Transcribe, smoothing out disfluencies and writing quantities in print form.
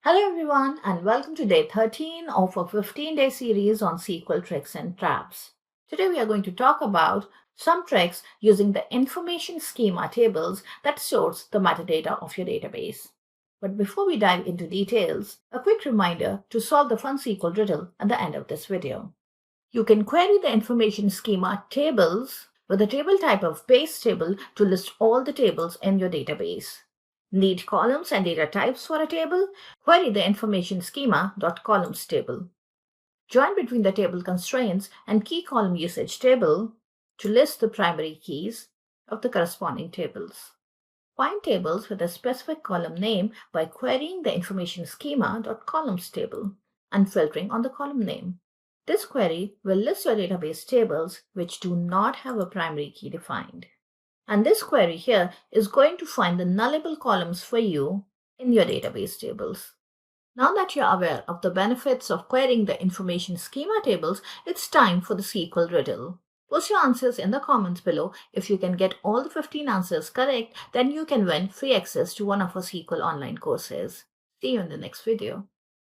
Hello everyone and welcome to day 13 of a 15-day series on SQL tricks and traps. Today we are going to talk about some tricks using the information schema tables that stores the metadata of your database. But before we dive into details, a quick reminder to solve the fun SQL riddle at the end of this video. You can query the information schema tables with the table type of base table to list all the tables in your database. Need columns and data types for a table? Query the information schema.columns table. Join between the table constraints and key column usage table to list the primary keys of the corresponding tables. Find tables with a specific column name by querying the information schema.columns table and filtering on the column name. This query will list your database tables which do not have a primary key defined. And this query here is going to find the nullable columns for you in your database tables. Now that you're aware of the benefits of querying the information schema tables, it's time for the SQL riddle. Post your answers in the comments below. If you can get all the 15 answers correct, then you can win free access to one of our SQL online courses. See you in the next video.